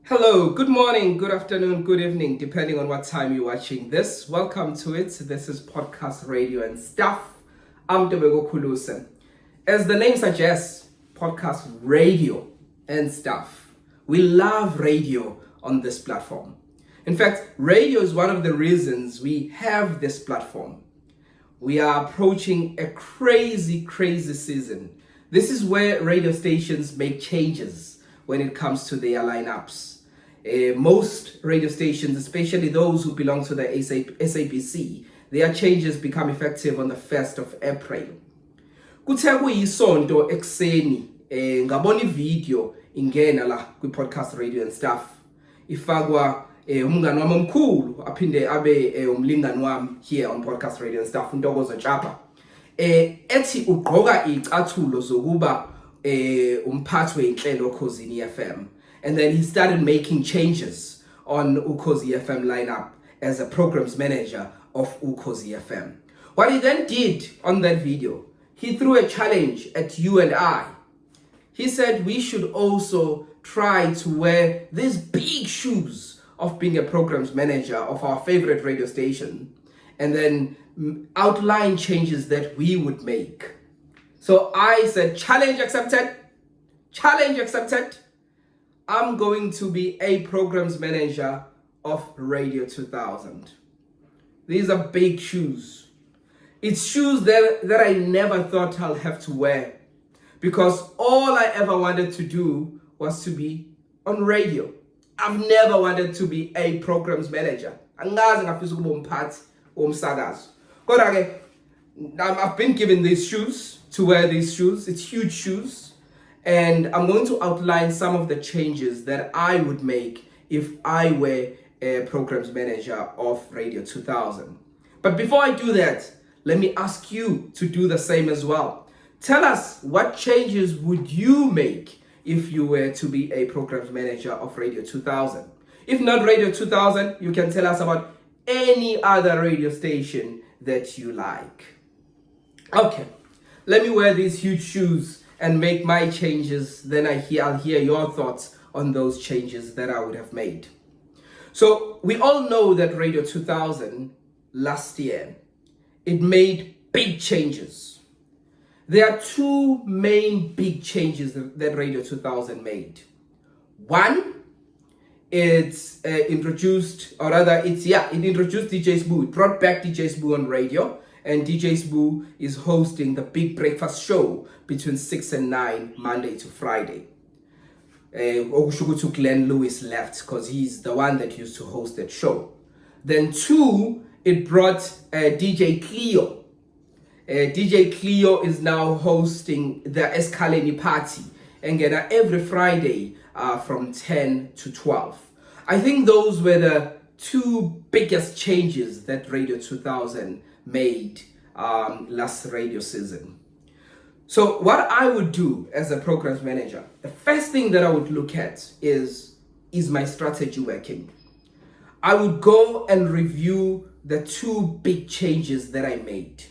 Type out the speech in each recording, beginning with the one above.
Hello, good morning, good afternoon, good evening, depending on what time you're watching this. Welcome to it. This is Podcast Radio and Stuff. I'm Ntobeko Khuluse. As the name suggests, Podcast Radio and Stuff. We love radio on this platform. In fact, radio is one of the reasons we have this platform. We are approaching a crazy season. This is where radio stations make changes when it comes to their lineups. Most radio stations, especially those who belong to the SABC, their changes become effective on the 1st of April. Kuthe kuyisonto ekseni ngabona ivideo ingena la kwi-podcast radio and stuff ifakwa umngani wami omkhulu aphinde abe umlingani wami here on podcast radio and stuff uNtokozo Chapa ethi ugqoka icathulo zokuba umphathi wenhlelo Ukhosini FM. And then he started making changes on Ukhozi FM lineup as a programs manager of Ukhozi FM. What he then did on that video, he threw a challenge at you and I. He said we should also try to wear these big shoes of being a programs manager of our favorite radio station and then outline changes that we would make. So I said, challenge accepted. Challenge accepted. I'm going to be a programs manager of Radio 2000. These are big shoes. It's shoes that I never thought I'll have to wear because all I ever wanted to do was to be on radio. I've never wanted to be a programs manager. I've been given these shoes to wear these shoes. It's huge shoes. And I'm going to outline some of the changes that I would make if I were a programs manager of Radio 2000. But before I do that, let me ask you to do the same as well. Tell us, what changes would you make if you were to be a programs manager of Radio 2000? If not Radio 2000, you can tell us about any other radio station that you like. Okay, let me wear these huge shoes and make my changes, then I'll hear your thoughts on those changes that I would have made. So we all know that Radio 2000 last year, it made big changes. There are two main big changes that Radio 2000 made. One, it introduced DJ Sbu. It brought back DJ Sbu on radio. And DJ Sbu is hosting the Big Breakfast Show between 6 and 9, Monday to Friday. Glenn Lewis left because he's the one that used to host that show. Then two, it brought DJ Cleo. DJ Cleo is now hosting the Escaleni party and every Friday from 10 to 12. I think those were the two biggest changes that Radio 2000 made last radio season. So what I would do as a programs manager, the first thing that I would look at is my strategy working? I would go and review the two big changes that I made.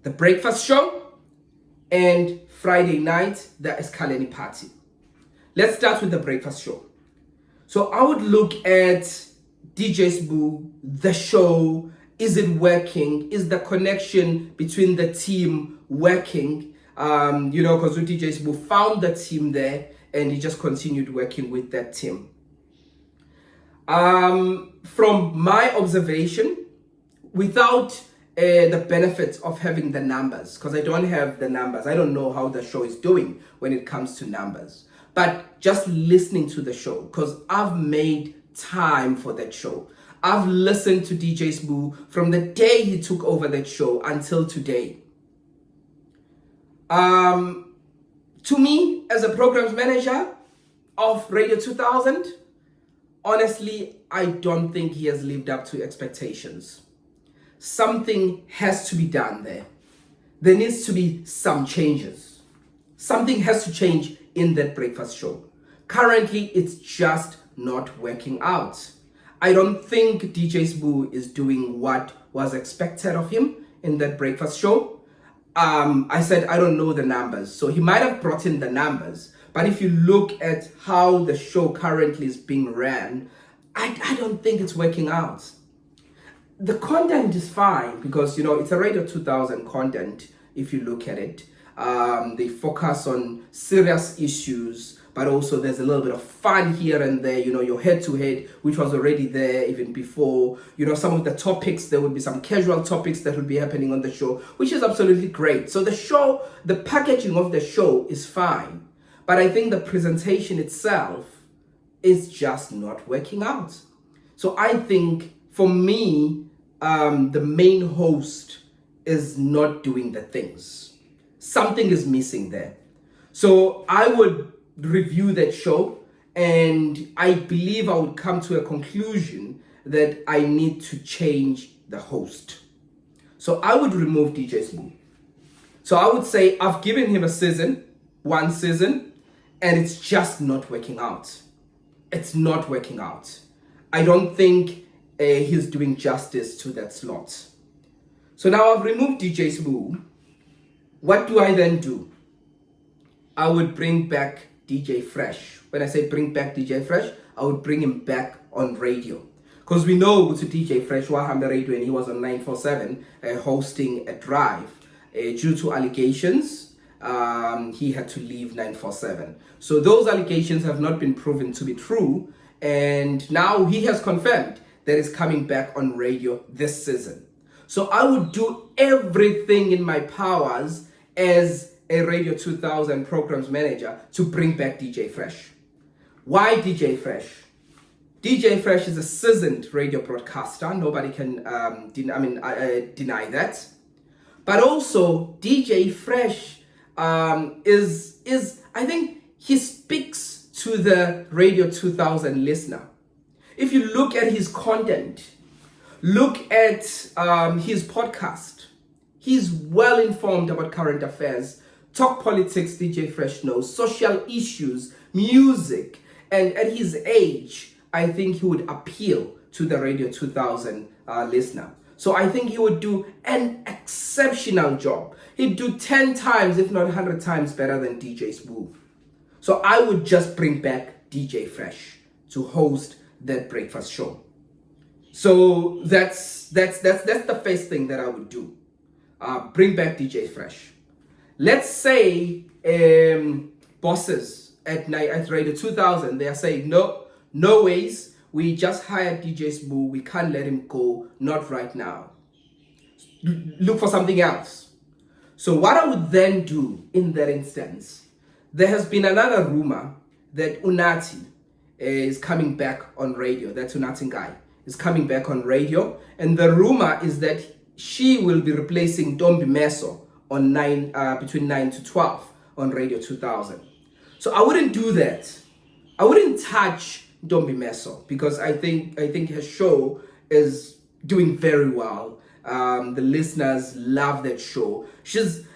The breakfast show and Friday night, the Escaleni party. Let's start with the breakfast show. So I would look at DJ Sbu, the show. Is it working? Is the connection between the team working? Because DJ Sbu found the team there and he just continued working with that team. From my observation, without the benefits of having the numbers, because I don't have the numbers, I don't know how the show is doing when it comes to numbers. But just listening to the show, because I've made time for that show. I've listened to DJ Sbu from the day he took over that show until today. To me, as a programs manager of Radio 2000, honestly, I don't think he has lived up to expectations. Something has to be done there. There needs to be some changes. Something has to change in that breakfast show. Currently, it's just not working out. I don't think DJ Sbu is doing what was expected of him in that breakfast show. I said I don't know the numbers, so he might have brought in the numbers, But if you look at how the show currently is being ran, I don't think it's working out. The content is fine because, it's a Radio 2000 content if you look at it. They focus on serious issues, but also there's a little bit of fun here and there, your head-to-head, which was already there even before. Some of the topics, there would be some casual topics that would be happening on the show, which is absolutely great. So the packaging of the show is fine, but I think the presentation itself is just not working out. So I think, for me, the main host is not doing the things. Something is missing there. So I would review that show, and I believe I would come to a conclusion that I need to change the host. So I would remove DJ Smooth. So I would say I've given him one season, and it's just not working out. It's not working out. I don't think he's doing justice to that slot. So now I've removed DJ Smooth. What do I then do? I would bring back DJ Fresh. When I say bring back DJ Fresh, I would bring him back on radio. Because we know to DJ Fresh, Wahamba Radio, and he was on 947 hosting a drive. Due to allegations, he had to leave 947. So those allegations have not been proven to be true. And now he has confirmed that he's coming back on radio this season. So I would do everything in my powers as a Radio 2000 programs manager to bring back DJ Fresh. Why DJ Fresh? DJ Fresh is a seasoned radio broadcaster. Nobody can deny that. But also DJ Fresh is I think he speaks to the Radio 2000 listener. If you look at his content, look at his podcast, he's well informed about current affairs. Talk politics, DJ Fresh knows, social issues, music, and at his age, I think he would appeal to the Radio 2000 listener. So I think he would do an exceptional job. He'd do 10 times, if not 100 times better than DJ Smooth. So I would just bring back DJ Fresh to host that breakfast show. So that's the first thing that I would do. Bring back DJ Fresh. Let's say bosses at Radio 2000, they are saying, no ways, we just hired DJ Smooth, we can't let him go, not right now. Look for something else. So what I would then do in that instance, there has been another rumor that Unathi is coming back on radio. That's Unathi Nkayi is coming back on radio. And the rumor is that she will be replacing Ntombi Meso on between 9 to 12 on Radio 2000. So I wouldn't do that. I wouldn't touch Ntombi Meso because I think her show is doing very well. The listeners love that show.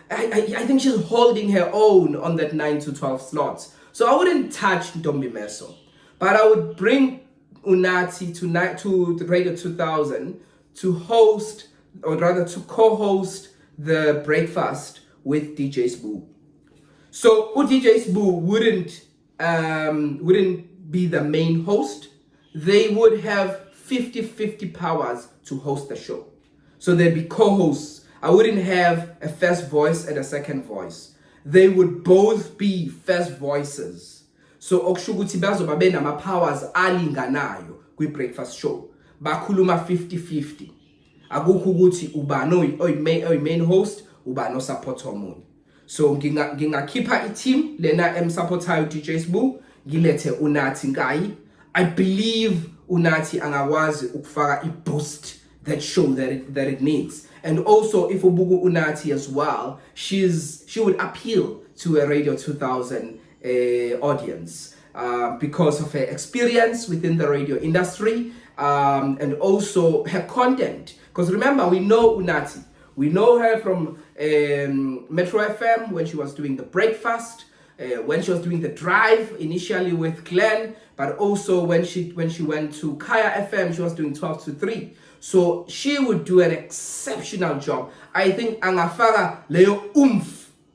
I think she's holding her own on that 9 to 12 slots. So I wouldn't touch Ntombi Meso. But I would bring Unathi to the Radio 2000 to host, or rather to co-host the breakfast with DJ Smooth. So DJ Smooth wouldn't be the main host. They would have 50-50 powers to host the show. So they'd be co-hosts. I wouldn't have a first voice and a second voice. They would both be first voices. So okushukuthi bazoba benama powers alinganayo kwi breakfast show. Bakhuluma 50-50. Akukho ukuthi ubani oy main host, ubani osupport omunye. So ngingakhipha i-team lena emsupportayo DJ Smooth, ngilethe Unathi Nkayi. I believe Unathi angakwazi ukufaka i-boost that show that it needs. And also if ubuku Unathi as well, she would appeal to a Radio 2000 audience because of her experience within the radio industry and also her content. Because remember, we know Unathi. We know her from Metro FM when she was doing the breakfast, when she was doing the drive initially with Glenn, but also when she went to Kaya FM, she was doing 12 to 3. So she would do an exceptional job. I think angafaka leyo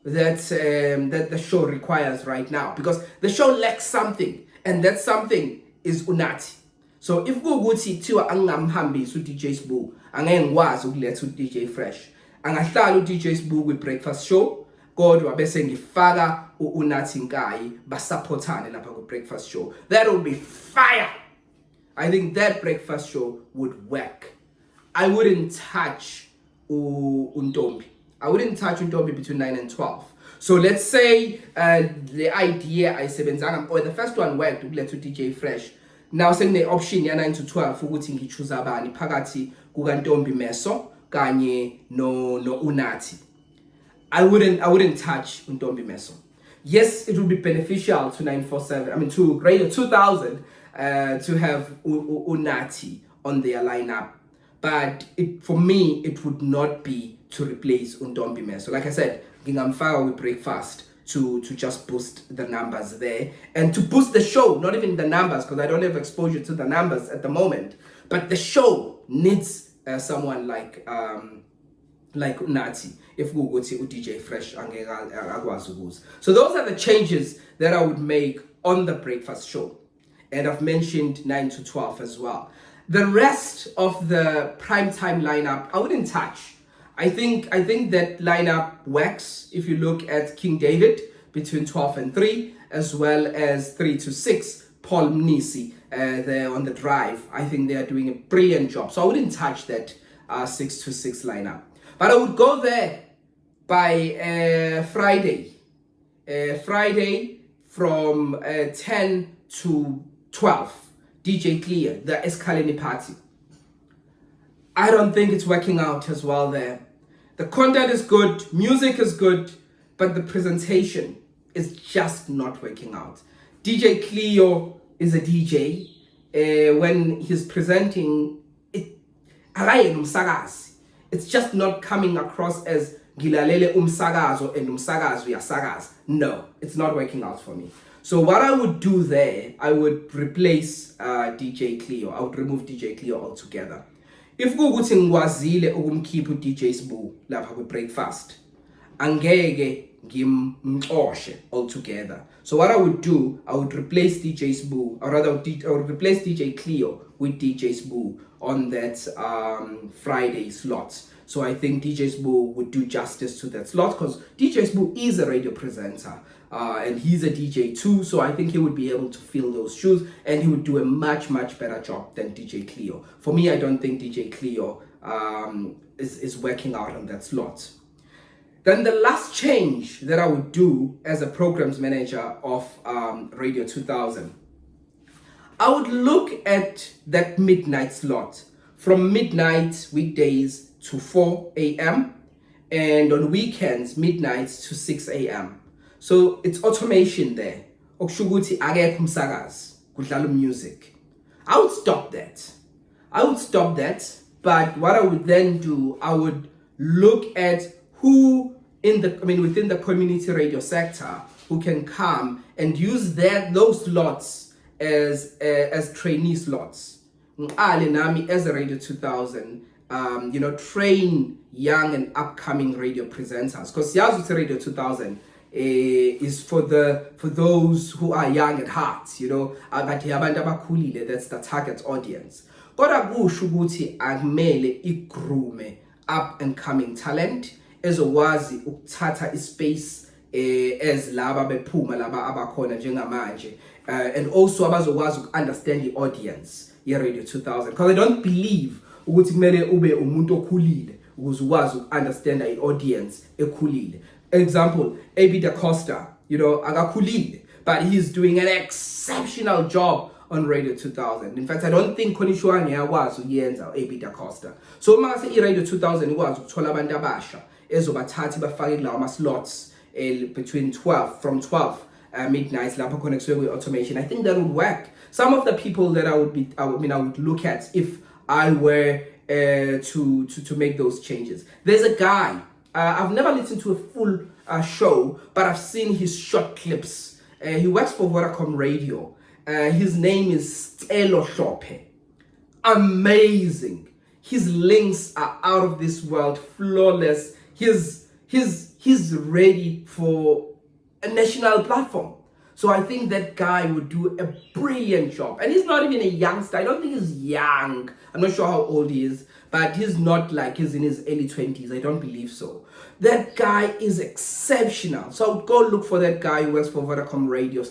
that the show requires right now, because the show lacks something, and that something is Unathi. So if kuwukuthi kuthiwa angamhambisi uDJ Sbu, angeke ngikwazi ukuletha uDJ Fresh, angahlala uDJ Sbu kwi-breakfast show, kodwa bese ngifaka uNathi Nkayi basupportane lapha ku-breakfast show. That would be fire. I think that breakfast show would work. I wouldn't touch Ntombi. I wouldn't touch Ntombi between 9 and 12. So let's say the idea I sebenzanga, or the first one worked, let's DJ Fresh. Now saying the option ya 9 to 12 ukuthi ngichoose abani phakathi kuka Ntombi Meso kanye no Unathi. I wouldn't touch Ntombi Meso. Yes, it would be beneficial to 947. I mean to Radio 2000 to have Unathi on their lineup, but for me it would not be to replace Ntombi Meso. Like I said, ngingamfaka with breakfast to just boost the numbers there, and to boost the show, not even the numbers, because I don't have exposure to the numbers at the moment, but the show needs someone like Unathi if we go to DJ Fresh. So those are the changes that I would make on the breakfast show, and I've mentioned 9 to 12 as well. The rest of the primetime lineup I wouldn't touch. I think that lineup works if you look at King David between 12 and 3, as well as 3 to 6, Paul Mnisi there on the drive. I think they are doing a brilliant job. So I wouldn't touch that 6 to 6 lineup. But I would go there by Friday. Friday from 10 to 12. DJ Cleo, the Escalini party. I don't think it's working out as well there. The content is good, music is good, but the presentation is just not working out. DJ Cleo is a DJ. When he's presenting, it's just not coming across as Gilalele umsagazo and umsagazo yasagaz. No, it's not working out for me. So what I would do there, I would replace DJ Cleo. I would remove DJ Cleo altogether. If kukuthi ngikwazile ukumkhipha uDJ Sbu lapha ku-breakfast, angeke ngimxoshe altogether. So what I would do, I would replace DJ Sbu, or rather I would replace DJ Cleo with DJ Sbu on that Friday slot. So I think DJ Sbu would do justice to that slot, because DJ Sbu is a radio presenter. And he's a DJ too, so I think he would be able to fill those shoes, and he would do a much better job than DJ Cleo. For me, I don't think DJ Cleo is working out on that slot. Then the last change that I would do as a programs manager of Radio 2000, I would look at that midnight slot from midnight weekdays to 4 a.m. and on weekends midnight to 6 a.m. So it's automation there. Okushukuthi akekho umsakazi kudlala music. I would stop that. But what I would then do, I would look at who within the community radio sector who can come and use those slots as trainee slots. Nami as a Radio 2000, train young and upcoming radio presenters. Because Yazu Radio 2000 is for those who are young at heart, that's the target audience. Kodwa kusho ukuthi akumele igrume up and coming talent ezokwazi ukuthatha ispace as laba bephuma laba abakhona njengamanje, and also abazokwazi understand the audience ye Radio 2000, because I don't believe ukuthi kumele ube umuntu okhulile ukuze ukwazi understand the audience ekhulile. Example, AB Da Costa, akakhulile, but he's doing an exceptional job on Radio 2000. In fact, I don't think Konishwani yakwazi ukuyenza AB Da Costa. So mase iRadio 2000 ikwazi ukuthola abantu abasha ezobathatha bafake kulawa ama-slots from 12 midnight lapho khona kusuke kwi-automation. I think that would work. Some of the people that I would look at if I were to make those changes. There's a guy, I've never listened to a full show, but I've seen his short clips. He works for Vodacom Radio. His name is Cleo. Amazing. His links are out of this world, flawless. His he's ready for a national platform. So I think that guy would do a brilliant job. And he's not even a youngster. I don't think he's young. I'm not sure how old he is, but he's not like he's in his early 20s. I don't believe so. That guy is exceptional. So I would go look for that guy who works for Vodacom Radio.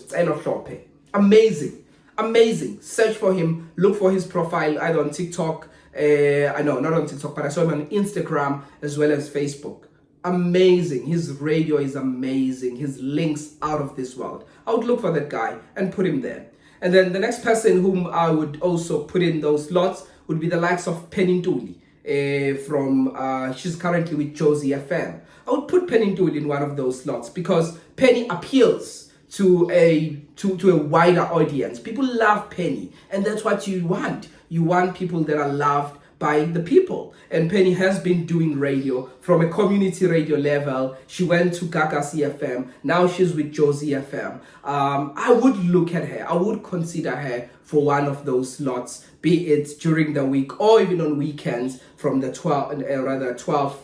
Amazing. Amazing. Search for him. Look for his profile either on TikTok. I know, not on TikTok, but I saw him on Instagram as well as Facebook. Amazing. His radio is amazing. His links out of this world. I would look for that guy and put him there. And then the next person whom I would also put in those slots would be the likes of Penny Ntuli. She's currently with Josie FM. I would put Penny Ntuli in one of those slots because Penny appeals to a wider audience. People love Penny, and that's what you want. You want people that are loved by the people. And Penny has been doing radio from a community radio level. She went to Gaga CFM. Now she's with Josie FM. I would look at her. I would consider her for one of those slots, be it during the week or even on weekends from the 12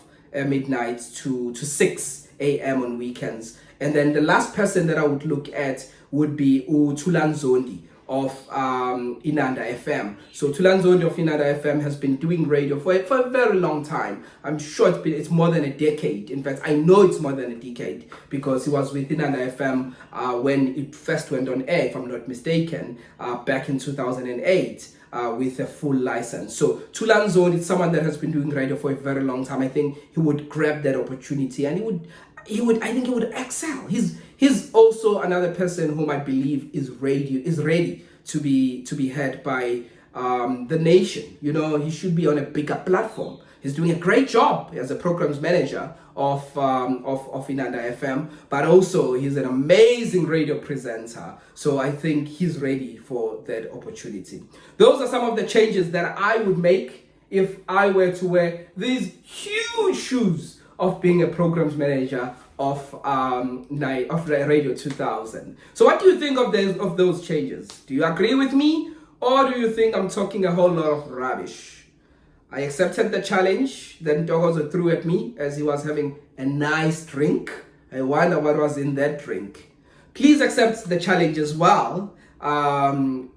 midnight to 6 a.m. on weekends. And then the last person that I would look at would be Thulan Zondi of Inanda FM. So Thulan Zondi of Inanda FM has been doing radio for a very long time. I'm sure it's more than a decade. In fact, I know it's more than a decade because he was with Inanda FM when it first went on air, if I'm not mistaken, back in 2008 with a full license. So Thulan Zondi is someone that has been doing radio for a very long time. I think he would grab that opportunity and he would excel. He's also another person whom I believe is ready to be heard by the nation. You know, he should be on a bigger platform. He's doing a great job as a programs manager of Inanda FM, but also he's an amazing radio presenter. So I think he's ready for that opportunity. Those are some of the changes that I would make if I were to wear these huge shoes of being a programs manager of Radio 2000. So what do you think of those changes? Do you agree with me, or do you think I'm talking a whole lot of rubbish? I accepted the challenge that Ntogozo threw at me as he was having a nice drink. I wonder what was in that drink. Please accept the challenge as well to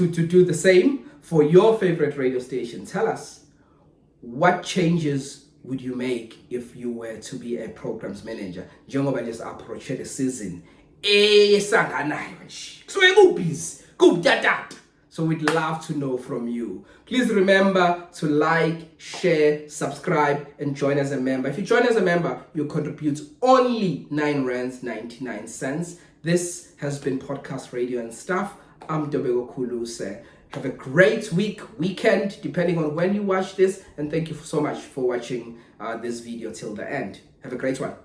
do the same for your favorite radio station. Tell us, what changes would you make if you were to be a programs manager? Njengoba just approach the season. So we'd love to know from you. Please remember to like, share, subscribe, and join as a member. If you join as a member, you contribute only 9.99 rands. This has been Podcast Radio and Stuff. I'm Ntobeko Khuluse. Have a great weekend, depending on when you watch this. And thank you so much for watching this video till the end. Have a great one.